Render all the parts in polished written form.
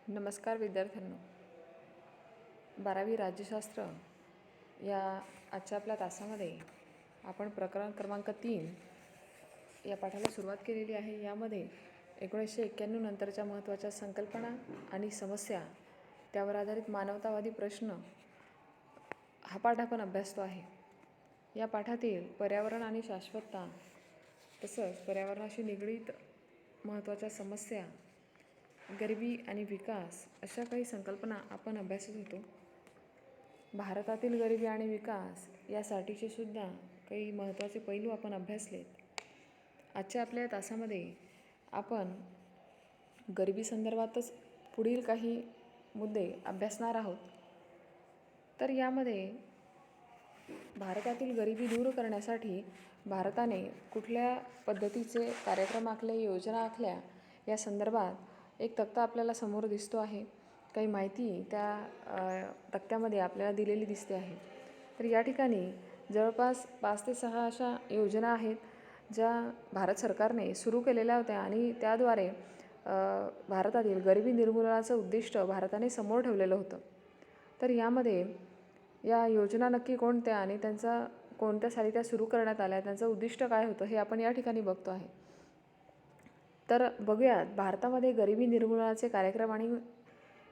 नमस्कार विद्यार्थ्यांनो. 12वी राज्यशास्त्र या आजच्या आपल्या तासामध्ये आपण प्रकरण क्रमांक 3 या पाठाला सुरुवात केलेली आहे. यामध्ये 1991 नंतरच्या महत्त्वाच्या संकल्पना आणि समस्या, त्यावर आधारित मानवतावादी प्रश्न हा पाठ आपण अभ्यासतो आहे. या पाठातील पर्यावरण आणि शाश्वतता तसंच पर्यावरणाशी निगडीत महत्त्वाच्या समस्या, गरिबी आणि विकास अशा काही संकल्पना आपण अभ्यासत होतो. भारतातील गरिबी आणि विकास यासाठीचे सुद्धा काही महत्त्वाचे पैलू आपण अभ्यासलेत. आजच्या आपल्या तासामध्ये आपण गरिबी संदर्भातच पुढील काही मुद्दे अभ्यासणार आहोत. तर यामध्ये भारतातील गरिबी दूर करण्यासाठी भारताने कुठल्या पद्धतीचे कार्यक्रम आखले, योजना आखल्या, या संदर्भात एक तक्ता आपल्याला समोर दिसतो आहे. काही माहिती त्या तक्त्यामध्ये आपल्याला दिलेली दिसते आहे. तर या ठिकाणी जवळपास 5 ते 6 अशा योजना आहेत ज्या भारत सरकारने सुरू केलेल्या होत्या आणि त्याद्वारे भारतातील गरिबी निर्मूलनाचं उद्दिष्ट भारताने समोर ठेवलेलं होतं. तर यामध्ये या योजना नक्की कोणत्या आणि त्यांचा कोणत्या साली त्या सुरू करण्यात आल्या, त्यांचं उद्दिष्ट काय होतं हे आपण या ठिकाणी बघतो आहे. तर बघूयात, भारतामध्ये गरिबी निर्मूलनाचे कार्यक्रम आणि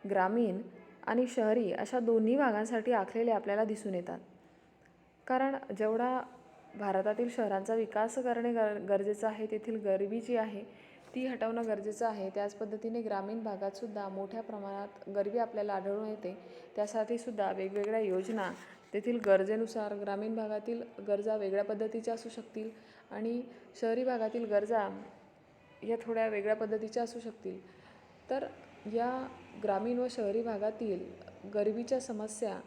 ग्रामीण आणि शहरी अशा दोन्ही भागांसाठी आखलेले आपल्याला दिसून येतात. कारण जेवढा भारतातील शहरांचा विकास करणे गरजेचं आहे, तेथील गरिबी जी आहे ती हटवणं गरजेचं आहे. त्याच पद्धतीने ग्रामीण भागातसुद्धा मोठ्या प्रमाणात गरिबी आपल्याला आढळून येते. त्यासाठीसुद्धा वेगवेगळ्या योजना तेथील गरजेनुसार, ग्रामीण भागातील गरजा वेगळ्या पद्धतीच्या असू शकतील आणि शहरी भागातील गरजा या थोड्या वेगळ्या पद्धतीच्या असू शकतील. तर या ग्रामीण व शहरी भागातील गरिबीच्या समस्या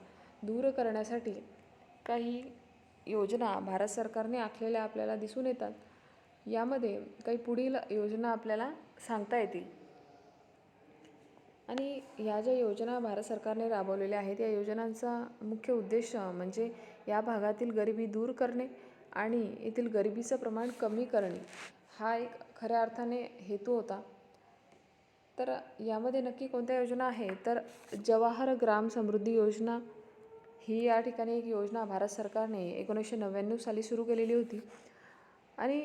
दूर करण्यासाठी काही योजना भारत सरकारने आखलेल्या आपल्याला दिसून येतात. यामध्ये काही पुढील योजना आपल्याला सांगता येतील. आणि ह्या ज्या योजना भारत सरकारने राबवलेल्या आहेत, या योजनांचा मुख्य उद्देश म्हणजे या भागातील गरिबी दूर करणे आणि येथील गरिबीचं प्रमाण कमी करणे हा एक खऱ्या अर्थाने हेतू होता. तर यामध्ये नक्की कोणत्या योजना आहेत, तर जवाहर ग्राम समृद्धी योजना ही या ठिकाणी एक योजना भारत सरकारने 1999 साली सुरू केलेली होती. आणि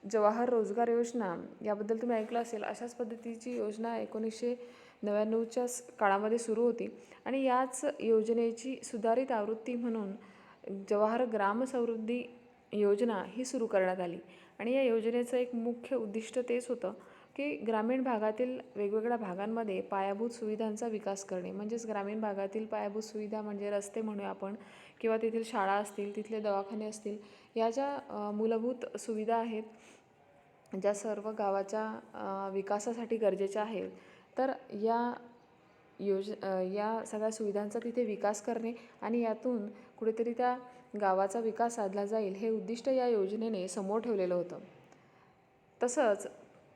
जवाहर रोजगार योजना याबद्दल तुम्ही ऐकलं असेल. अशाच पद्धतीची योजना 1999च्या काळामध्ये सुरू होती आणि याच योजनेची सुधारित आवृत्ती म्हणून जवाहर ग्राम समृद्धी योजना ही सुरू करण्यात आली. आणि या योजनेचं एक मुख्य उद्दिष्ट तेच होतं की ग्रामीण भागातील वेगवेगळ्या भागांमध्ये पायाभूत सुविधांचा विकास करणे. म्हणजेच ग्रामीण भागातील पायाभूत सुविधा म्हणजे रस्ते म्हणूया आपण, किंवा तेथील शाळा असतील, तिथले दवाखाने असतील, या ज्या मूलभूत सुविधा आहेत ज्या सर्व गावाच्या विकासासाठी गरजेच्या आहेत, तर या सगळ्या सुविधांचा तिथे विकास करणे आणि यातून कुठेतरी त्या गावाचा विकास साधला जाईल हे उद्दिष्ट या योजनेने समोर ठेवलेलं होतं. तसंच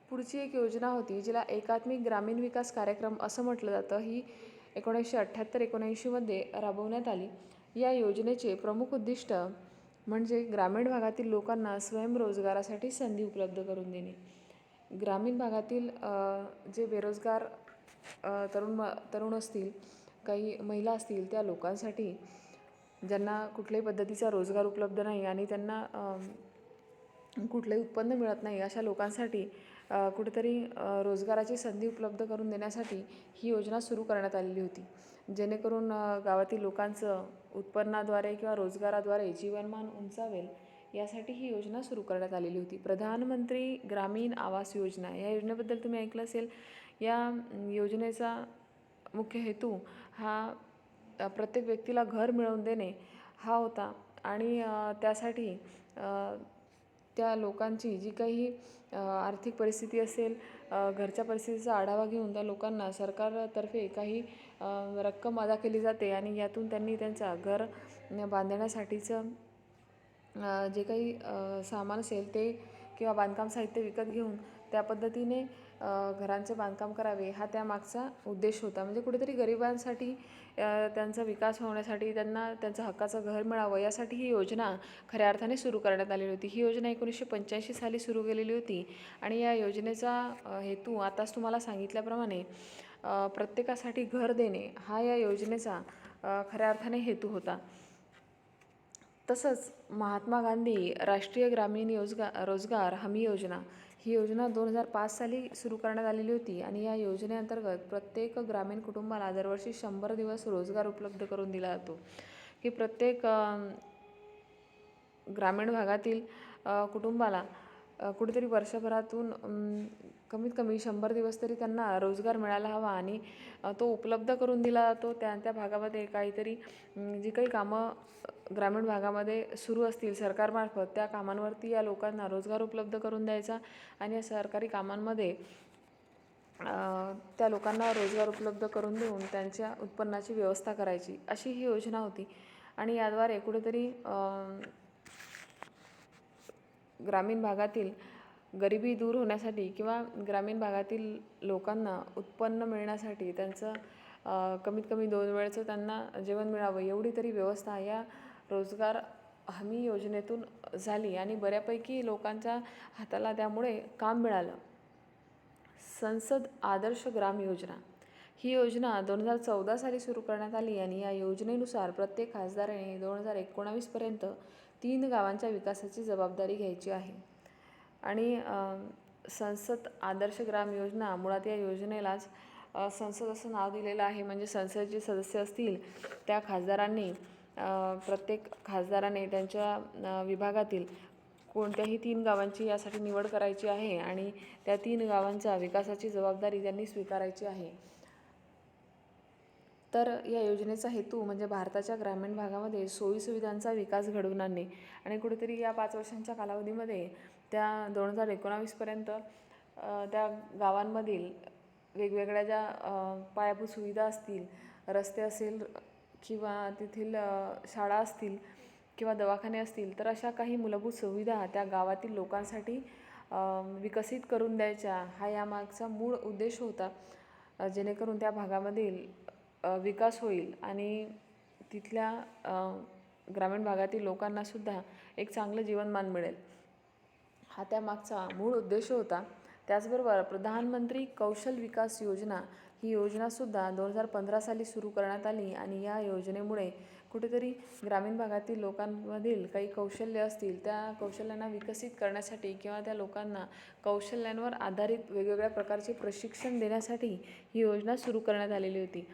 पुढची एक योजना होती जिला एकात्मिक ग्रामीण विकास कार्यक्रम असं म्हटलं जातं. ही 1978-1979मध्ये राबवण्यात आली. या योजनेचे प्रमुख उद्दिष्ट म्हणजे ग्रामीण भागातील लोकांना स्वयंरोजगारासाठी संधी उपलब्ध करून देणे. ग्रामीण भागातील जे बेरोजगार तरुण असतील, काही महिला असतील, त्या लोकांसाठी ज्यांना कुठल्याही पद्धतीचा रोजगार उपलब्ध नाही आणि त्यांना कुठलंही उत्पन्न मिळत नाही, अशा लोकांसाठी कुठेतरी रोजगाराची संधी उपलब्ध करून देण्यासाठी ही योजना सुरू करण्यात आलेली होती. जेणेकरून गावातील लोकांचं उत्पन्नाद्वारे किंवा रोजगाराद्वारे जीवनमान उंचावेल यासाठी ही योजना सुरू करण्यात आलेली होती. प्रधानमंत्री ग्रामीण आवास योजना या योजनेबद्दल तुम्ही ऐकलं असेल. या योजनेचा मुख्य हेतू हा प्रत्येक व्यक्तीला घर मिळवून देणे हा होता. आणि त्यासाठी त्या लोकांची जी काही आर्थिक परिस्थिती असेल, घरच्या परिस्थितीचा आढावा घेऊन त्या लोकांना सरकारतर्फे काही रक्कम अदा केली जाते आणि यातून त्यांनी त्यांचा घर बांधण्यासाठीचं जे काही सामान असेल ते किंवा बांधकाम साहित्य विकत घेऊन त्या पद्धतीने घरांचे बांधकाम करावे हा त्यामागचा उद्देश होता. म्हणजे कुठेतरी गरिबांसाठी त्यांचा विकास होण्यासाठी, त्यांना त्यांचं हक्काचं घर मिळावं यासाठी ही योजना खऱ्या अर्थाने सुरू करण्यात आलेली होती. ही योजना 1985 साली सुरू केलेली होती आणि या योजनेचा हेतू आताच तुम्हाला सांगितल्याप्रमाणे प्रत्येकासाठी घर देणे हा या योजनेचा खऱ्या अर्थाने हेतू होता. तसंच महात्मा गांधी राष्ट्रीय ग्रामीण रोजगार हमी योजना ही योजना 2005 साली सुरू करण्यात आलेली होती आणि या योजनेअंतर्गत प्रत्येक ग्रामीण कुटुंबाला दरवर्षी 100 दिवस रोजगार उपलब्ध करून दिला जातो. की प्रत्येक ग्रामीण भागातील कुटुंबाला कुठेतरी वर्षभरातून कमीत कमी 100 दिवस तरी त्यांना रोजगार मिळायला हवा आणि तो उपलब्ध करून दिला जातो. त्या भागामध्ये काहीतरी जी काही कामं ग्रामीण भागामध्ये सुरू असतील सरकारमार्फत त्या कामांवरती या लोकांना रोजगार उपलब्ध करून द्यायचा आणि या सरकारी कामांमध्ये त्या लोकांना रोजगार उपलब्ध करून देऊन त्यांच्या उत्पन्नाची व्यवस्था करायची, अशी ही योजना होती. आणि याद्वारे कुठेतरी ग्रामीण भागातील गरिबी दूर होण्यासाठी किंवा ग्रामीण भागातील लोकांना उत्पन्न मिळण्यासाठी त्यांचं कमीत कमी 2 वेळचं त्यांना जेवण मिळावं एवढी तरी व्यवस्था या रोजगार हमी योजनेतून झाली आणि बऱ्यापैकी लोकांच्या हाताला त्यामुळे काम मिळालं. संसद आदर्श ग्राम योजना ही योजना 2014 साली सुरू करण्यात आली आणि या योजनेनुसार प्रत्येक खासदाराने 2019 पर्यंत 3 गावांच्या विकासाची जबाबदारी घ्यायची आहे. आणि संसद आदर्श ग्राम योजना मुळात या योजनेलाच संसद असं नाव दिलेलं आहे. म्हणजे संसदेचे सदस्य असतील त्या खासदारांनी प्रत्येक खासदाराने त्यांच्या विभागातील कोणत्याही 3 गावांची यासाठी निवड करायची आहे आणि त्या 3 गावांच्या विकासाची जबाबदारी त्यांनी स्वीकारायची आहे. तर या योजनेचा हेतू म्हणजे भारताच्या ग्रामीण भागामध्ये सोयीसुविधांचा विकास घडवून आणणे आणि कुठेतरी या 5 वर्षांच्या कालावधीमध्ये त्या 2019 पर्यंत त्या गावांमधील वेगवेगळ्या ज्या पायाभूत सुविधा असतील, रस्ते असेल किंवा तेथील शाळा असतील किंवा दवाखाने असतील, तर अशा काही मूलभूत सुविधा त्या गावातील लोकांसाठी विकसित करून द्यायच्या हा यामागचा मूळ उद्देश होता. जेणेकरून त्या भागामधील विकास होईल आणि तिथल्या ग्रामीण भागातील लोकांनासुद्धा एक चांगलं जीवनमान मिळेल, हा त्यामागचा मूळ उद्देश होता. त्याचबरोबर प्रधानमंत्री कौशल विकास योजना ही योजनासुद्धा 2015 साली सुरू करण्यात आली आणि या योजनेमुळे कुठेतरी ग्रामीण भागातील लोकांमधील काही कौशल्य असतील त्या कौशल्यांना विकसित करण्यासाठी किंवा त्या लोकांना कौशल्यांवर आधारित वेगवेगळ्या प्रकारचे प्रशिक्षण देण्यासाठी ही योजना सुरू करण्यात आलेली होती.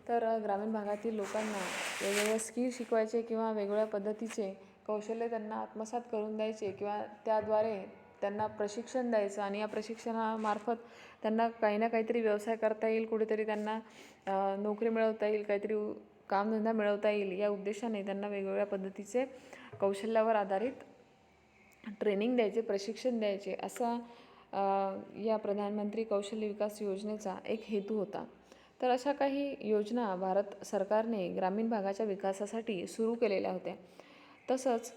तर ग्रामीण भागातील लोकांना वेगवेगळे स्किल शिकवायचे किंवा वेगवेगळ्या पद्धतीचे कौशल्य त्यांना आत्मसात करून द्यायचे किंवा त्याद्वारे त्यांना प्रशिक्षण द्यायचं आणि या प्रशिक्षणामार्फत त्यांना काही ना काहीतरी व्यवसाय करता येईल, कुठेतरी त्यांना नोकरी मिळवता येईल, काहीतरी कामधंदा मिळवता येईल या उद्देशाने त्यांना वेगवेगळ्या पद्धतीचे कौशल्यावर आधारित ट्रेनिंग द्यायचे, प्रशिक्षण द्यायचे, असा या प्रधानमंत्री कौशल्य विकास योजनेचा एक हेतू होता. तर अशा काही योजना भारत सरकारने ग्रामीण भागाच्या विकासासाठी सुरू केलेल्या होत्या. तसंच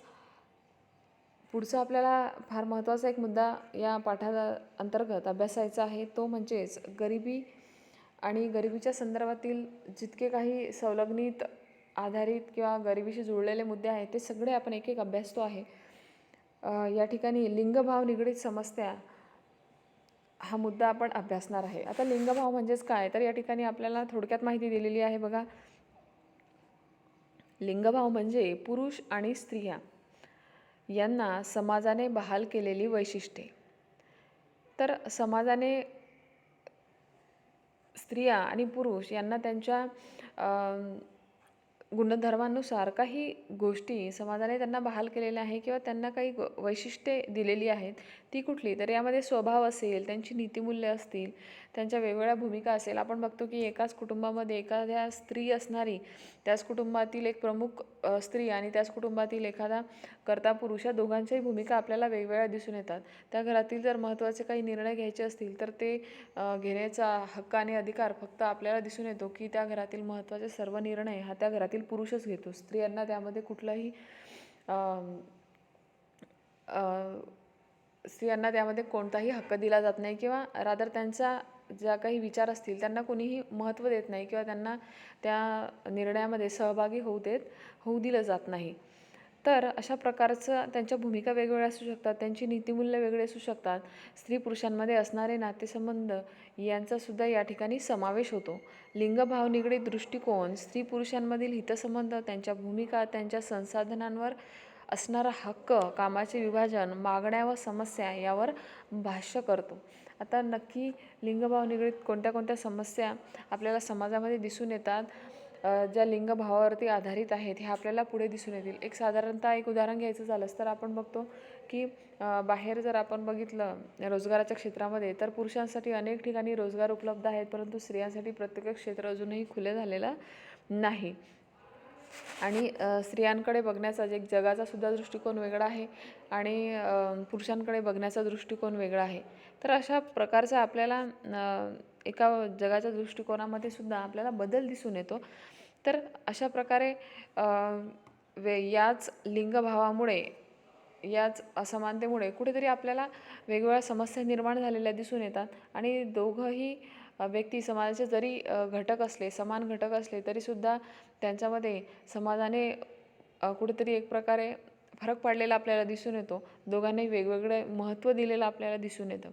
पुढचा आपल्याला फार महत्त्वाचा एक मुद्दा या पाठाअंतर्गत अभ्यासायचा आहे, तो म्हणजेच गरिबी आणि गरिबीच्या संदर्भातील जितके काही संलग्नित आधारित किंवा गरिबीशी जुळलेले मुद्दे आहेत ते सगळे आपण एक एक अभ्यासतो आहे. या ठिकाणी लिंगभाव निगडीत समस्या हा मुद्दा आपण अभ्यासणार आहे. आता लिंगभाव म्हणजेच काय, तर या ठिकाणी आपल्याला थोडक्यात माहिती दिलेली आहे बघा. लिंगभाव म्हणजे पुरुष आणि स्त्रिया यांना समाजाने बहाल केलेली वैशिष्ट्ये. तर समाजाने स्त्रिया आणि पुरुष यांना त्यांच्या गुणधर्मानुसार काही गोष्टी समाजाने त्यांना बहाल केलेल्या आहे किंवा त्यांना काही वैशिष्ट्ये दिलेली आहेत. ती कुठली, तर यामध्ये स्वभाव असेल, त्यांची नीतिमूल्य असतील, त्यांच्या वेगवेगळ्या भूमिका असेल. आपण बघतो की एकाच कुटुंबामध्ये एखाद्या स्त्री असणारी, त्याच कुटुंबातील एक प्रमुख स्त्री आणि त्याच कुटुंबातील एखादा कर्ता पुरुष या दोघांच्याही भूमिका आपल्याला वेगवेगळ्या दिसून येतात. त्या घरातील जर महत्त्वाचे काही निर्णय घ्यायचे असतील तर ते घेण्याचा हक्क आणि अधिकार फक्त आपल्याला दिसून येतो की त्या घरातील महत्त्वाचे सर्व निर्णय हा त्या घरातील पुरुषच घेतो. स्त्रियांना त्यामध्ये कुठलाही स्त्रियांना त्यामध्ये कोणताही हक्क दिला जात नाही किंवा रादर त्यांचा ज्या काही विचार असतील त्यांना कोणीही महत्त्व देत नाही किंवा त्यांना त्या निर्णयामध्ये सहभागी होऊ दिलं जात नाही. तर अशा प्रकारचं त्यांच्या भूमिका वेगवेगळ्या असू शकतात, त्यांची नीतिमूल्य वेगळी असू शकतात. स्त्री पुरुषांमध्ये असणारे नातेसंबंध यांचासुद्धा या ठिकाणी समावेश होतो. लिंगभाव निगडीत दृष्टिकोन, स्त्री पुरुषांमधील हितसंबंध, त्यांच्या भूमिका, त्यांच्या संसाधनांवर असणारा हक्क, कामाचे विभाजन, मागण्या व समस्या यावर भाष्य करतो. आता नक्की लिंगभाव निगडीत कोणत्या कोणत्या समस्या आपल्याला समाजामध्ये दिसून येतात ज्या लिंगभावावरती आधारित आहेत ह्या आपल्याला पुढे दिसून येतील. एक साधारणतः एक उदाहरण घ्यायचं झालंच तर आपण बघतो की बाहेर जर आपण बघितलं रोजगाराच्या क्षेत्रामध्ये तर पुरुषांसाठी अनेक ठिकाणी रोजगार उपलब्ध आहेत, परंतु स्त्रियांसाठी प्रत्येक क्षेत्र अजूनही खुले झालेलं नाही. आणि स्त्रियांकडे बघण्याचा एक जगाचा सुद्धा दृष्टिकोन वेगळा आहे आणि पुरुषांकडे बघण्याचा दृष्टिकोन वेगळा आहे. तर अशा प्रकारचा आपल्याला एका जगाच्या दृष्टिकोनामध्ये सुद्धा आपल्याला बदल दिसून येतो. तर अशा प्रकारे याच लिंगभावामुळे, याच असमानतेमुळे कुठेतरी आपल्याला वेगवेगळ्या समस्या निर्माण झालेल्या दिसून येतात आणि दोघंही व्यक्ती समाजाचे जरी घटक असले, समान घटक असले तरीसुद्धा त्यांच्यामध्ये समाजाने कुठेतरी एक प्रकारे फरक पडलेला आपल्याला दिसून येतो. दोघांनाही वेगवेगळे महत्त्व दिलेलं आपल्याला दिसून येतं.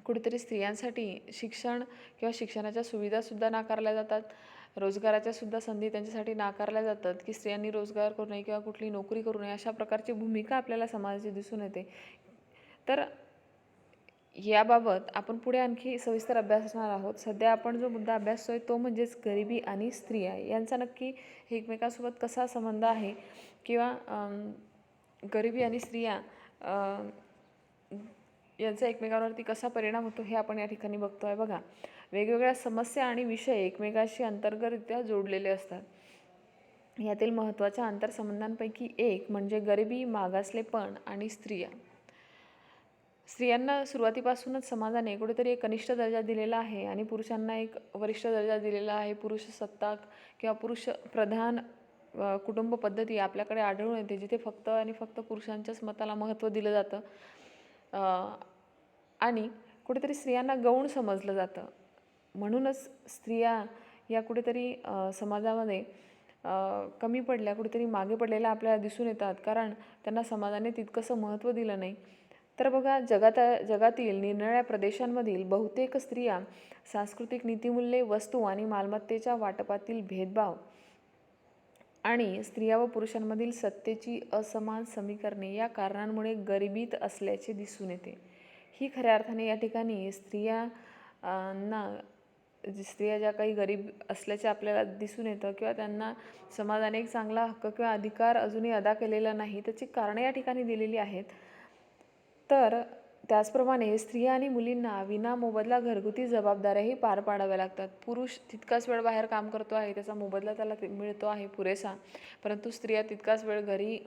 कुठेतरी स्त्रियांसाठी शिक्षण किंवा शिक्षणाच्या सुविधासुद्धा नाकारल्या जातात. रोजगाराच्या सुद्धा संधी त्यांच्यासाठी नाकारल्या जातात की स्त्रियांनी रोजगार करू नये किंवा कुठली नोकरी करू नये, अशा प्रकारची भूमिका आपल्याला समाजाची दिसून येते. तर याबाबत आपण पुढे आणखी सविस्तर अभ्यासणार आहोत. सध्या आपण जो मुद्दा अभ्यासतोय तो म्हणजेच गरिबी आणि स्त्रिया यांचा नक्की एकमेकांसोबत कसा संबंध आहे किंवा गरिबी आणि स्त्रिया यांचा एकमेकांवरती कसा परिणाम होतो हे आपण या ठिकाणी बघतो आहे. बघा, वेगवेगळ्या समस्या आणि विषय एकमेकांशी अंतर्गतरित्या जोडलेले असतात. यातील महत्त्वाच्या आंतरसंबंधांपैकी एक म्हणजे गरिबी, मागासलेपण आणि स्त्रिया. स्त्रियांना सुरुवातीपासूनच समाजाने कुठेतरी एक कनिष्ठ दर्जा दिलेला आहे आणि पुरुषांना एक वरिष्ठ दर्जा दिलेला आहे. पुरुष सत्ताक किंवा पुरुष प्रधान कुटुंब पद्धती आपल्याकडे आढळून येते, जिथे फक्त आणि फक्त पुरुषांच्याच मताला महत्त्व दिलं जातं आणि कुठेतरी स्त्रियांना गौण समजलं जातं. म्हणूनच स्त्रिया या कुठेतरी समाजामध्ये कमी पडल्या, कुठेतरी मागे पडलेल्या आपल्याला दिसून येतात, कारण त्यांना समाजाने तितकंसं महत्त्व दिलं नाही. तर बघा, जगातील निरनिराळ्या प्रदेशांमधील बहुतेक स्त्रिया सांस्कृतिक नीतिमूल्ये, वस्तू आणि मालमत्तेच्या वाटपातील भेदभाव आणि स्त्रिया व पुरुषांमधील सत्तेची असमान समीकरणे या कारणांमुळे गरिबीत असल्याचे दिसून येते. ही खऱ्या अर्थाने या ठिकाणी स्त्रिया ज्या काही गरीब असल्याचे आपल्याला दिसून येतं किंवा त्यांना समाजाने एक चांगला हक्क किंवा अधिकार अजूनही अदा केलेला नाही, त्याची कारणं या ठिकाणी दिलेली आहेत. तर त्याचप्रमाणे स्त्रिया आणि मुलींना विना मोबदला घरगुती जबाबदाऱ्याही पार पाडाव्या लागतात. पुरुष तितकाच वेळ बाहेर काम करतो आहे, त्याचा मोबदला त्याला मिळतो आहे पुरेसा, परंतु स्त्रिया तितकाच वेळ घरी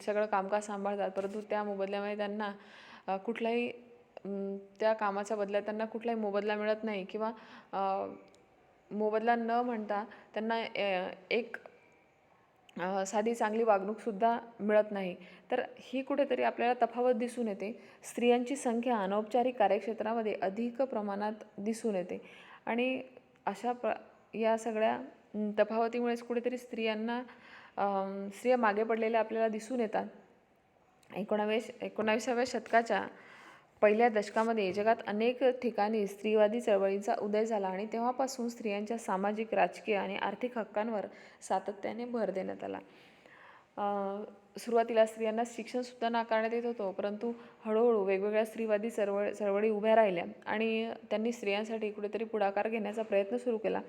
सगळं कामकाज सांभाळतात, परंतु त्या मोबदल्यामुळे त्यांना कुठलाही त्या कामाच्या बदल्यात त्यांना कुठलाही मोबदला मिळत नाही किंवा मोबदला न म्हणता त्यांना एक साधी चांगली वागणूकसुद्धा मिळत नाही. तर ही कुठेतरी आपल्याला तफावत दिसून येते. स्त्रियांची संख्या अनौपचारिक कार्यक्षेत्रामध्ये अधिक प्रमाणात दिसून येते आणि या सगळ्या तफावतीमुळेच कुठेतरी स्त्रिया मागे पडलेल्या आपल्याला दिसून येतात. 19व्या शतकाच्या पहिल्या दशकामध्ये जगात अनेक ठिकाणी स्त्रीवादी चळवळींचा उदय झाला आणि तेव्हापासून स्त्रियांच्या सामाजिक, राजकीय आणि आर्थिक हक्कांवर सातत्याने भर देण्यात आला. सुरुवातीला स्त्रियांना शिक्षणसुद्धा नाकारण्यात येत होतं, परंतु हळूहळू वेगवेगळ्या स्त्रीवादी चळवळी उभ्या राहिल्या आणि त्यांनी स्त्रियांसाठी कुठेतरी पुढाकार घेण्याचा प्रयत्न सुरू केला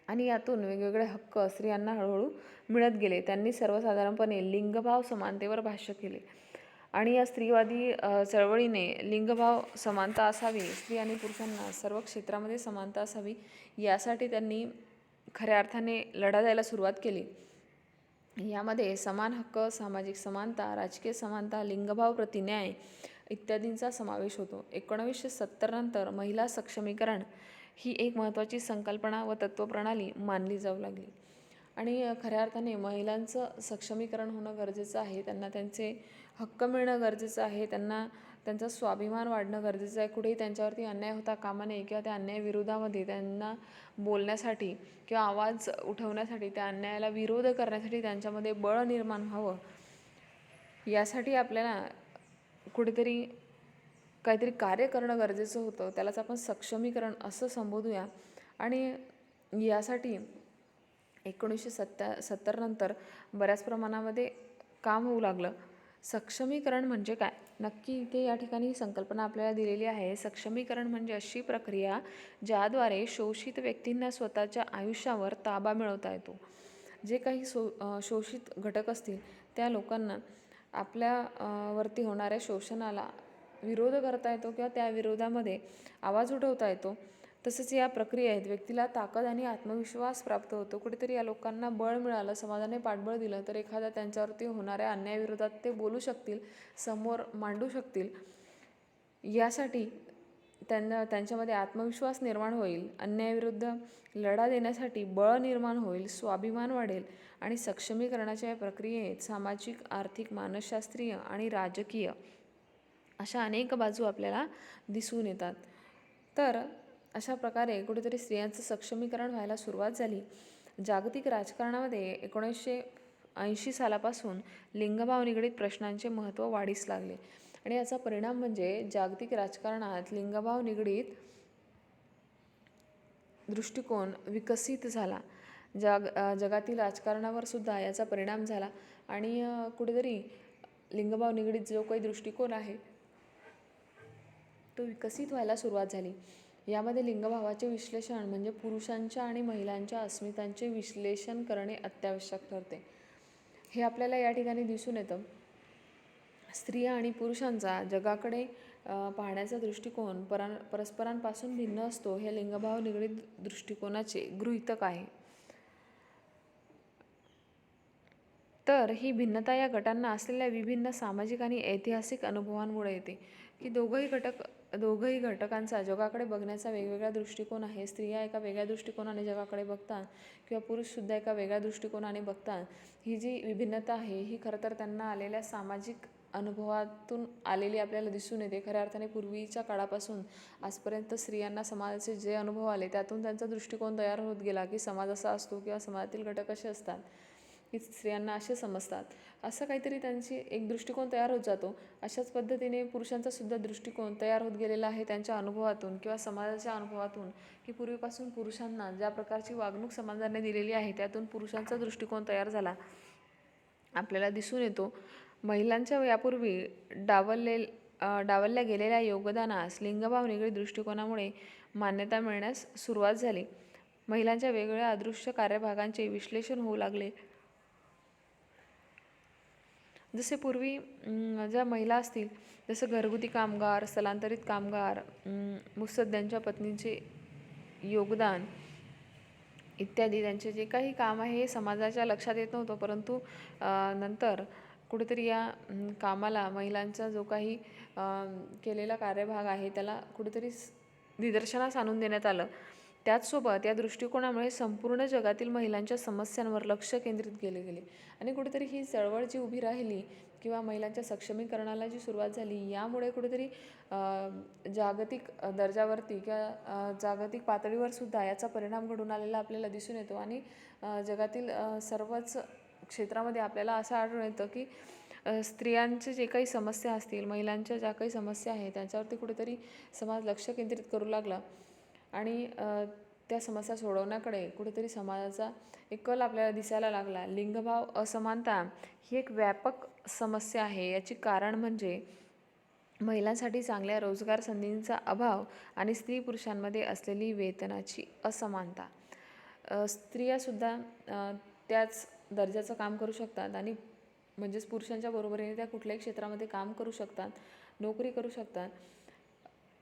आणि यातून वेगवेगळे हक्क स्त्रियांना हळूहळू मिळत गेले. त्यांनी सर्वसाधारणपणे लिंगभाव समानतेवर भाष्य केले आणि या स्त्रीवादी चळवळीने लिंगभाव समानता असावी, स्त्री आणि पुरुषांना सर्व क्षेत्रामध्ये समानता असावी, यासाठी त्यांनी खऱ्या अर्थाने लढा द्यायला सुरुवात केली. यामध्ये समान हक्क, सामाजिक समानता, राजकीय समानता, लिंगभाव प्रति न्याय इत्यादींचा समावेश होतो. 1970 नंतर महिला सक्षमीकरण ही एक महत्त्वाची संकल्पना व तत्त्वप्रणाली मानली जाऊ लागली आणि खऱ्या अर्थाने महिलांचं सक्षमीकरण होणं गरजेचं आहे. त्यांना त्यांचे हक्क मिळणं गरजेचं आहे, त्यांना त्यांचा स्वाभिमान वाढणं गरजेचं आहे. कुठेही त्यांच्यावरती अन्याय होता कामा नये किंवा त्या अन्यायाविरोधामध्ये त्यांना बोलण्यासाठी किंवा आवाज उठवण्यासाठी, त्या अन्यायाला विरोध करण्यासाठी त्यांच्यामध्ये बळ निर्माण व्हावं, यासाठी आपल्याला कुठेतरी काहीतरी कार्य करणं गरजेचं होतं. त्यालाच आपण सक्षमीकरण असं संबोधूया. आणि यासाठी 1970 नंतर बऱ्याच प्रमाणामध्ये काम होऊ लागलं. सक्षमीकरण म्हणजे काय? नक्की इथे या ठिकाणी ही संकल्पना आपल्याला दिलेली आहे. सक्षमीकरण म्हणजे अशी प्रक्रिया ज्याद्वारे शोषित व्यक्तींना स्वतःच्या आयुष्यावर ताबा मिळवता येतो. जे काही शोषित घटक असतील त्या लोकांना आपल्या वरती होणाऱ्या शोषणाला विरोध करता येतो किंवा त्या विरोधामध्ये आवाज उठवता येतो. तसंच या प्रक्रियेत व्यक्तीला ताकद आणि आत्मविश्वास प्राप्त होतो. कुठेतरी या लोकांना बळ मिळालं, समाजाने पाठबळ दिलं तर एखाद्या त्यांच्यावरती होणाऱ्या अन्यायाविरोधात ते बोलू शकतील, समोर मांडू शकतील. यासाठी त्यांच्यामध्ये आत्मविश्वास निर्माण होईल, अन्यायाविरुद्ध लढा देण्यासाठी बळ निर्माण होईल, स्वाभिमान वाढेल आणि सक्षमीकरणाच्या या प्रक्रियेत सामाजिक, आर्थिक, मानसशास्त्रीय आणि राजकीय अशा अनेक बाजू आपल्याला दिसून येतात. तर अशा प्रकारे कुठेतरी स्त्रियांचं सक्षमीकरण व्हायला सुरुवात झाली. जागतिक राजकारणामध्ये 1980 सालापासून लिंगभाव निगडीत प्रश्नांचे महत्त्व वाढीस लागले आणि याचा परिणाम म्हणजे जागतिक राजकारणात लिंगभाव निगडीत दृष्टिकोन विकसित झाला. जगातील राजकारणावर सुद्धा याचा परिणाम झाला आणि कुठेतरी लिंगभाव निगडीत जो काही दृष्टिकोन आहे तो विकसित व्हायला सुरुवात झाली. यामध्ये लिंगभावाचे विश्लेषण म्हणजे पुरुषांच्या आणि महिलांच्या अस्मितांचे विश्लेषण करणे अत्यावश्यक ठरते. हे आपल्याला या ठिकाणी दिसून येतं. स्त्रिया आणि पुरुषांचा जगाकडे पाहण्याचा दृष्टिकोन परस्परांपासून भिन्न असतो. हे लिंगभाव निगडीत दृष्टिकोनाचे गृहीतक आहे. तर ही भिन्नता या गटांना असलेल्या विभिन्न सामाजिक आणि ऐतिहासिक अनुभवांमुळे येते की दोघंही घटकांचा जगाकडे बघण्याचा वेगवेगळा दृष्टिकोन आहे. स्त्रिया एका वेगळ्या दृष्टिकोनाने जगाकडे बघतात किंवा पुरुषसुद्धा एका वेगळ्या दृष्टिकोनाने बघतात. ही जी विभिन्नता आहे ही खरं तर त्यांना आलेल्या सामाजिक अनुभवातून आलेली आपल्याला दिसून येते. खऱ्या अर्थाने पूर्वीच्या काळापासून आजपर्यंत स्त्रियांना समाजाचे जे अनुभव आले त्यातून त्यांचा दृष्टिकोन तयार होत गेला की समाज असा असतो किंवा समाजातील घटक असे असतात की स्त्रियांना असे समजतात, असं काहीतरी त्यांची एक दृष्टिकोन तयार होत जातो. अशाच पद्धतीने पुरुषांचा सुद्धा दृष्टिकोन तयार होत गेलेला आहे त्यांच्या अनुभवातून किंवा समाजाच्या अनुभवातून की पूर्वीपासून पुरुषांना ज्या प्रकारची वागणूक समाजाने दिलेली आहे त्यातून पुरुषांचा दृष्टिकोन तयार झाला आपल्याला दिसून येतो. महिलांच्या यापूर्वी डावलल्या गेलेल्या योगदानास लिंगभाव निगडीत दृष्टिकोनामुळे मान्यता मिळण्यास सुरुवात झाली. महिलांच्या वेगवेगळ्या अदृश्य कार्यभागांचे विश्लेषण होऊ लागले. जसे पूर्वी ज्या महिला असतील जसं घरगुती कामगार, स्थलांतरित कामगार, मुत्सद्द्यांच्या पत्नीचे योगदान इत्यादी त्यांचे जे काही काम आहे हे समाजाच्या लक्षात येत नव्हतं. परंतु नंतर कुठेतरी या कामाला महिलांचा जो काही केलेला कार्यभाग आहे त्याला कुठेतरी निदर्शनास आणून देण्यात आलं. त्याचसोबत या दृष्टिकोनामुळे संपूर्ण जगातील महिलांच्या समस्यांवर लक्ष केंद्रित केले गेले आणि कुठेतरी ही चळवळ जी उभी राहिली किंवा महिलांच्या सक्षमीकरणाला जी सुरुवात झाली यामुळे कुठेतरी जागतिक दर्जावरती किंवा जागतिक पातळीवर सुद्धा याचा परिणाम घडून आलेला आपल्याला दिसून येतो आणि जगातील सर्वच क्षेत्रामध्ये आपल्याला असं आढळून येतं की स्त्रियांचे जे काही समस्या असतील, महिलांच्या ज्या काही समस्या आहेत त्यांच्यावरती कुठेतरी समाज लक्ष केंद्रित करू लागला आणि त्या समस्या सोडवण्याकडे कुठेतरी समाजाचा एक कल आपल्याला दिसायला लागला. लिंगभाव असमानता ही एक व्यापक समस्या आहे. याची कारण म्हणजे महिलांसाठी चांगल्या रोजगार संधींचा अभाव आणि स्त्री पुरुषांमध्ये असलेली वेतनाची असमानता. स्त्रियासुद्धा त्याच दर्जाचं काम करू शकतात आणि म्हणजेच पुरुषांच्या बरोबरीने त्या कुठल्याही क्षेत्रामध्ये काम करू शकतात, नोकरी करू शकतात.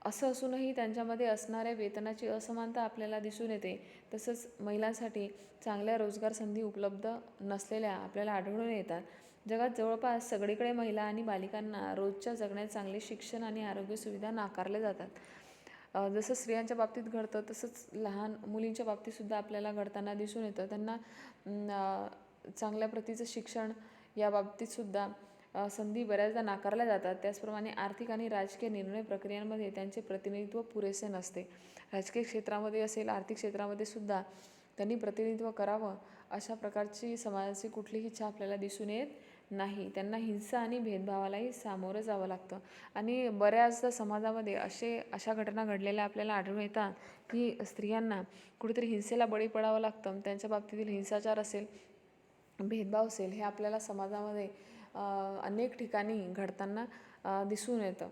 असं असूनही त्यांच्यामध्ये असणाऱ्या वेतनाची असमानता आपल्याला दिसून येते. तसंच महिलांसाठी चांगल्या रोजगार संधी उपलब्ध नसलेल्या आपल्याला आढळून येतात. जगात जवळपास सगळीकडे महिला आणि बालिकांना रोजच्या जगण्यात चांगले शिक्षण आणि आरोग्य सुविधा नाकारले जातात. जसं स्त्रियांच्या बाबतीत घडतं तसंच लहान मुलींच्या बाबतीतसुद्धा आपल्याला घडताना दिसून येतं. त्यांना चांगल्या प्रतीचं शिक्षण या बाबतीतसुद्धा संधी बऱ्याचदा नाकारल्या जातात, त्याचप्रमाणे आर्थिक आणि राजकीय निर्णय प्रक्रियांमध्ये त्यांचे प्रतिनिधित्व पुरेसे नसते. राजकीय क्षेत्रामध्ये असेल, आर्थिक क्षेत्रामध्ये सुद्धा त्यांनी प्रतिनिधित्व करावं अशा प्रकारची समाजाची कुठलीही इच्छा आपल्याला दिसून येत नाही. त्यांना हिंसा आणि भेदभावालाही सामोरं जावं लागतं. आणि बऱ्याचदा समाजामध्ये अशा घटना घडलेल्या आपल्याला आढळून येतात की स्त्रियांना कुठेतरी हिंसेला बळी पडावं लागतं. त्यांच्या बाबतीतील हिंसाचार असेल, भेदभाव असेल, हे आपल्याला समाजामध्ये अनेक ठिकाणी घडताना दिसून येतं.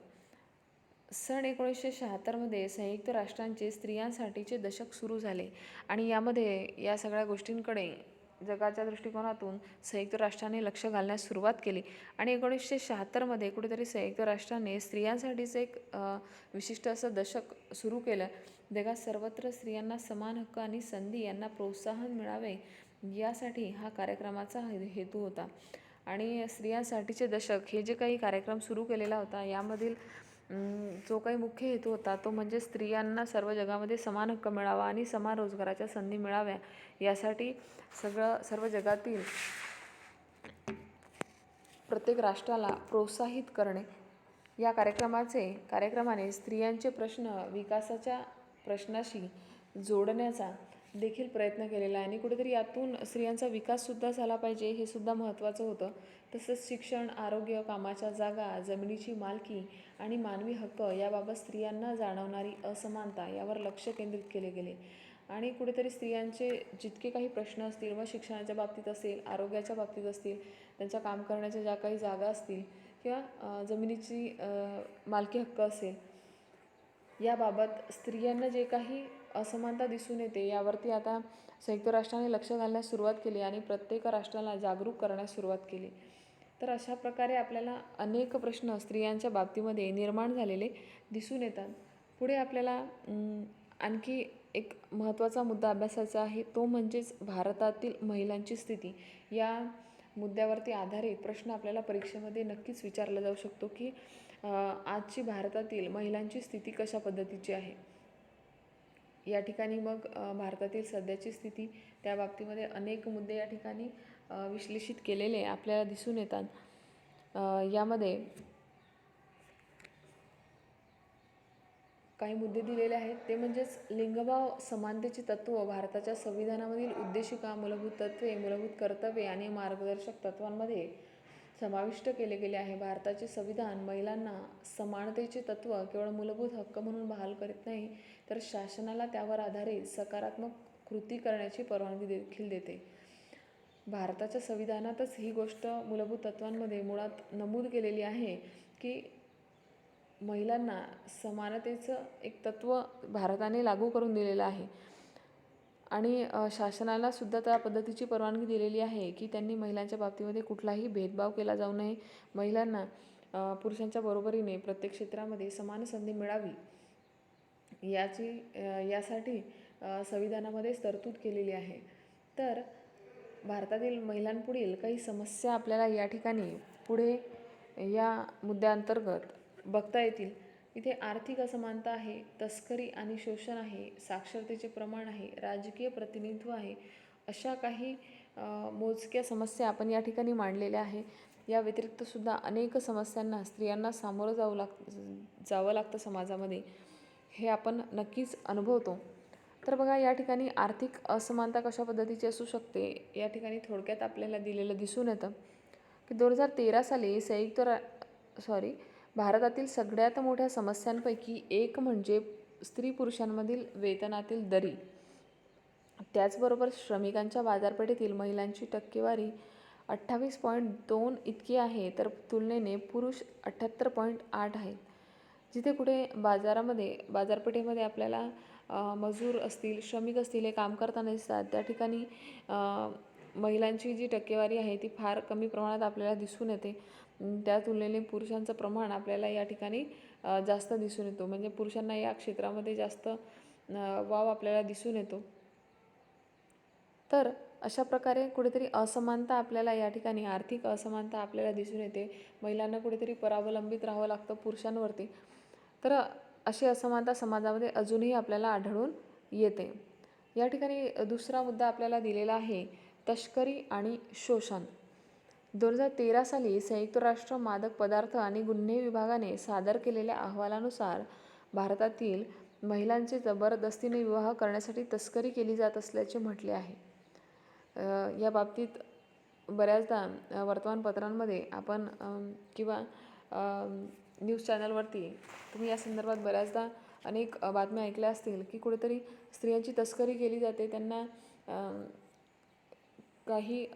सन 1976मध्ये संयुक्त राष्ट्रांचे स्त्रियांसाठीचे दशक सुरू झाले आणि यामध्ये या सगळ्या गोष्टींकडे जगाच्या दृष्टिकोनातून संयुक्त राष्ट्राने लक्ष घालण्यास सुरुवात केली. आणि 1976मध्ये कुठेतरी संयुक्त राष्ट्राने स्त्रियांसाठीचं एक विशिष्ट असं दशक सुरू केलं. जगात सर्वत्र स्त्रियांना समान हक्क आणि संधी यांना प्रोत्साहन मिळावे यासाठी हा कार्यक्रमाचा हेतू होता. आणि स्त्रियांसाठीचे दशक हे जे काही कार्यक्रम सुरू केलेला होता, यामधील जो काही मुख्य हेतू होता तो म्हणजे स्त्रियांना सर्व जगामध्ये समान हक्क मिळावा आणि समान रोजगाराच्या संधी मिळाव्या यासाठी सर्व जगातील प्रत्येक राष्ट्राला प्रोत्साहित करणे. या कार्यक्रमाने स्त्रियांचे प्रश्न विकासाच्या प्रश्नाशी जोडण्याचा देखील प्रयत्न केलेला आहे आणि कुठेतरी यातून स्त्रियांचा विकाससुद्धा झाला पाहिजे हे सुद्धा महत्त्वाचं होतं. तसंच शिक्षण, आरोग्य, कामाच्या जागा, जमिनीची मालकी आणि मानवी हक्क याबाबत स्त्रियांना जाणवणारी असमानता यावर लक्ष केंद्रित केले गेले. आणि कुठेतरी स्त्रियांचे जितके काही प्रश्न असतील, व शिक्षणाच्या बाबतीत असेल, आरोग्याच्या बाबतीत असतील, त्यांच्या काम करण्याच्या ज्या काही जागा असतील किंवा जमिनीची मालकी हक्क असेल, याबाबत स्त्रियांना जे काही असमानता दिसून येते यावरती आता संयुक्त राष्ट्राने लक्ष घालण्यास सुरुवात केली आणि प्रत्येक राष्ट्राला जागरूक करण्यास सुरुवात केली. तर अशा प्रकारे आपल्याला अनेक प्रश्न स्त्रियांच्या बाबतीमध्ये निर्माण झालेले दिसून येतात. पुढे आपल्याला आणखी एक महत्त्वाचा मुद्दा अभ्यासाचा आहे, तो म्हणजेच भारतातील महिलांची स्थिती. या मुद्द्यावरती आधारित प्रश्न आपल्याला परीक्षेमध्ये नक्कीच विचारला जाऊ शकतो की आजची भारतातील महिलांची स्थिती कशा पद्धतीची आहे. या ठिकाणी मग भारतातील सध्याची स्थिती, त्या बाबतीमध्ये अनेक मुद्दे या ठिकाणी विश्लेषित केलेले आपल्याला दिसून येतात. यामध्ये काही मुद्दे दिलेले आहेत, ते म्हणजेच लिंगभाव समानतेचे तत्त्व भारताच्या संविधानामधील उद्देशिका, मूलभूत तत्त्वे, मूलभूत कर्तव्ये आणि मार्गदर्शक तत्त्वांमध्ये समाविष्ट केले गेले आहे. भारताचे संविधान महिलांना समानतेचे तत्त्व केवळ मूलभूत हक्क म्हणून बहाल करीत नाही, तर शासनाला त्यावर आधारित सकारात्मक कृती करण्याची परवानगी देखील देते. भारताच्या संविधानातच ही गोष्ट मूलभूत तत्त्वांमध्ये मुळात नमूद केलेली आहे की महिलांना समानतेचं एक तत्त्व भारताने लागू करून दिलेलं आहे आणि शासनाला सुद्धा त्या पद्धतीची परवानगी दिलेली आहे की त्यांनी महिलांच्या बाबतीमध्ये कुठलाही भेदभाव केला जाऊ नये. महिलांना पुरुषांच्या बरोबरीने प्रत्येक क्षेत्रामध्ये समान संधी मिळावी यासाठी संविधानामध्येच तरतूद केलेली आहे. तर भारतातील महिलांपुढील काही समस्या आपल्याला या ठिकाणी पुढे या मुद्द्याअंतर्गत बघता येतील. इथे आर्थिक असमानता आहे, तस्करी आणि शोषण आहे, साक्षरतेचे प्रमाण आहे, राजकीय प्रतिनिधित्व आहे, अशा काही मोजक्या समस्या आपण या ठिकाणी मांडलेल्या आहे. या व्यतिरिक्त सुद्धा अनेक समस्यांना स्त्रियांना सामोरं जावं लागतं समाजामध्ये, हे आपण नक्कीच अनुभवतो. तर बघा, या ठिकाणी आर्थिक असमानता कशा पद्धतीची असू शकते या ठिकाणी थोडक्यात आपल्याला दिलेलं दिसून येतं की 2013 साली भारतातील सगळ्यात मोठ्या समस्यांपैकी एक म्हणजे स्त्री पुरुषांमधील वेतनातील दरी. त्याचबरोबर श्रमिकांच्या बाजारपेठेतील महिलांची टक्केवारी 28.2 इतकी आहे, तर तुलनेने पुरुष 78.8 आहेत. जिथे कुठे बाजारपेठेमध्ये आपल्याला मजूर असतील, श्रमिक असतील, हे काम करताना दिसतात, त्या ठिकाणी महिलांची जी टक्केवारी आहे ती फार कमी प्रमाणात आपल्याला दिसून येते. त्या तुलनेने पुरुषांचं प्रमाण आपल्याला या ठिकाणी जास्त दिसून येतो. म्हणजे पुरुषांना या क्षेत्रामध्ये जास्त वाव आपल्याला दिसून येतो. तर अशा प्रकारे कुठेतरी असमानता आपल्याला या ठिकाणी, आर्थिक असमानता आपल्याला दिसून येते. महिलांना कुठेतरी परावलंबित राहावं लागतं पुरुषांवरती. तर अशी असमानता समाजामध्ये अजूनही आपल्याला आढळून येते. या ठिकाणी दुसरा मुद्दा आपल्याला दिलेला आहे, तस्करी आणि शोषण. 2013 साली संयुक्त राष्ट्र मादक पदार्थ आणि गुन्हे विभागाने सादर केलेल्या अहवालानुसार भारतातील महिलांचे जबरदस्तीने विवाह करण्यासाठी तस्करी केली जात असल्याचे म्हटले आहे. या बाबतीत बऱ्याचदा वर्तमानपत्रांमध्ये आपण किंवा न्यूज चॅनलवरती तुम्ही या संदर्भात बऱ्याचदा अनेक बातम्या ऐकल्या असतील की कुठेतरी स्त्रियांची तस्करी केली जाते. त्यांना काही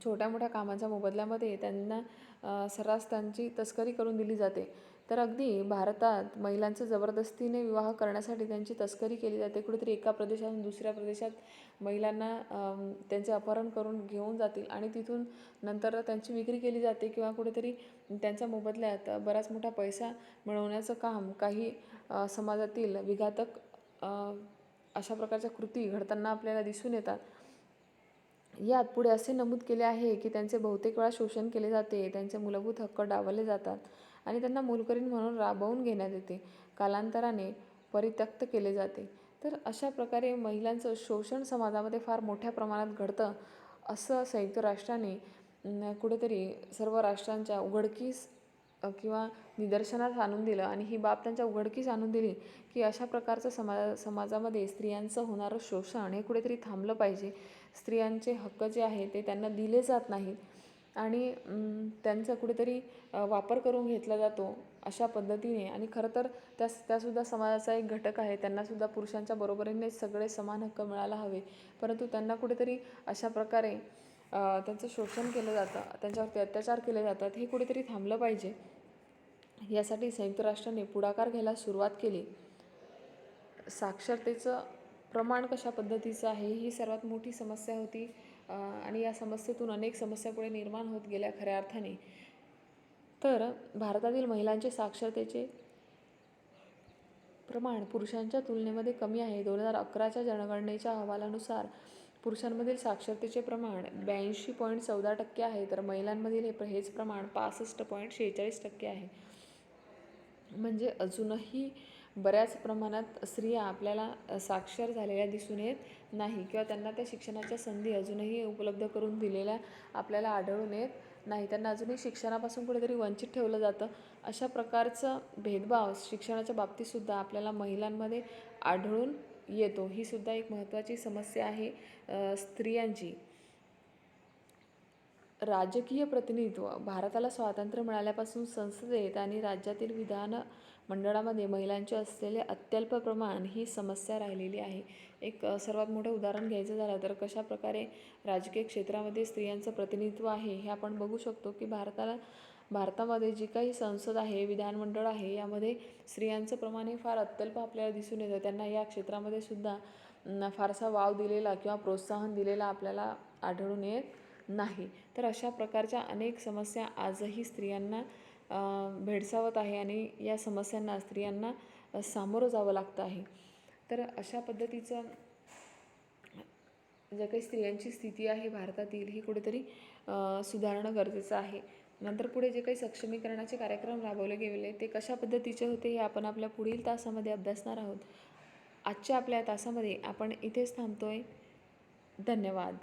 छोट्या मोठ्या कामाच्या मोबदल्यामध्ये त्यांना सर्रास त्यांची तस्करी करून दिली जाते. तर अगदी भारतात महिलांचं जबरदस्तीने विवाह करण्यासाठी त्यांची तस्करी केली जाते. कुठेतरी एका प्रदेशातून दुसऱ्या प्रदेशात महिलांना त्यांचे अपहरण करून घेऊन जातील आणि तिथून नंतर त्यांची विक्री केली जाते किंवा कुठेतरी त्यांच्या मोबदल्यात बराच मोठा पैसा मिळवण्याचं काम काही समाजातील विघातक अशा प्रकारच्या कृती घडताना आपल्याला दिसून येतात. यात पुढे असे नमूद केले आहे की त्यांचे बहुतेक वेळा शोषण केले जाते, त्यांचे मूलभूत हक्क डावलले जातात आणि त्यांना मोलकरीण म्हणून राबवून घेण्यात येते, कालांतराने परित्यक्त केले जाते. तर अशा प्रकारे महिलांचं शोषण समाजामध्ये फार मोठ्या प्रमाणात घडतं असं संयुक्त राष्ट्राने कुठेतरी सर्व राष्ट्रांच्या उघडकीस किंवा निदर्शनास आणून दिलं आणि ही बाब त्यांच्या उघडकीस आणून दिली की अशा प्रकारचं समाजामध्ये स्त्रियांचं होणारं शोषण हे कुठेतरी थांबलं पाहिजे. स्त्रियांचे हक्क जे आहे ते त्यांना दिले जात नाहीत आणि त्यांचा कुठेतरी वापर करून घेतला जातो अशा पद्धतीने. आणि खरं तर त्यासुद्धा समाजाचा एक घटक आहे. त्यांनासुद्धा पुरुषांच्या बरोबरीने सगळे समान हक्क मिळायला हवे, परंतु त्यांना कुठेतरी अशा प्रकारे त्यांचं शोषण केलं जातं, त्यांच्यावरती अत्याचार केले जातात. हे कुठेतरी थांबलं पाहिजे. यासाठी संयुक्त राष्ट्राने पुढाकार घ्यायला सुरुवात केली. साक्षरतेचं प्रमाण कशा पद्धतीचं आहे ही सर्वात मोठी समस्या होती आणि या समस्येतून अनेक समस्या पुढे निर्माण होत गेल्या खऱ्या अर्थाने. तर भारतातील महिलांचे साक्षरतेचे प्रमाण पुरुषांच्या तुलनेमध्ये कमी आहे. 2011च्या जनगणनेच्या अहवालानुसार पुरुषांमधील साक्षरतेचे प्रमाण 82.14% आहे, तर महिलांमधील हेच प्रमाण 65.46% आहे. म्हणजे अजूनही बऱ्याच प्रमाणात स्त्रिया आपल्याला साक्षर झालेल्या दिसून येत नाही किंवा त्यांना त्या शिक्षणाच्या संधी अजूनही उपलब्ध करून दिलेल्या आपल्याला आढळून येत नाही. त्यांना अजूनही शिक्षणापासून कुठेतरी वंचित ठेवलं जातं. अशा प्रकारचं भेदभाव शिक्षणाच्या बाबतीतसुद्धा आपल्याला महिलांमध्ये आढळून येतो. ही सुद्धा एक महत्त्वाची समस्या आहे स्त्रियांची. राजकीय प्रतिनिधित्व. भारताला स्वातंत्र्य मिळाल्यापासून संसदेत आणि राज्यातील विधान मंडळामध्ये महिलांचे असलेले अत्यल्प प्रमाण ही समस्या राहिलेली आहे. एक सर्वात मोठं उदाहरण घ्यायचं झालं तर कशा प्रकारे राजकीय क्षेत्रामध्ये स्त्रियांचं प्रतिनिधित्व आहे हे आपण बघू शकतो की भारतामध्ये जी काही संसद आहे, विधानमंडळ आहे, यामध्ये स्त्रियांचं प्रमाण हे फार अत्यल्प आपल्याला दिसून येतं. त्यांना या क्षेत्रामध्ये सुद्धा फारसा वाव दिलेला किंवा प्रोत्साहन दिलेला आपल्याला आढळून येत नाही. तर अशा प्रकारच्या अनेक समस्या आजही स्त्रियांना भेडसावत आहे आणि या समस्यांना स्त्रियांना सामोरं जावं लागतं आहे. तर अशा पद्धतीचं ज्या काही स्त्रियांची स्थिती आहे भारतातील ही कुठेतरी सुधारणं गरजेचं आहे. नंतर पुढे जे काही सक्षमीकरणाचे कार्यक्रम राबवले गेले ते कशा पद्धतीचे होते हे आपण आपल्या पुढील तासामध्ये अभ्यासणार आहोत. आजच्या आपल्या तासामध्ये आपण इथेच थांबतोय. धन्यवाद.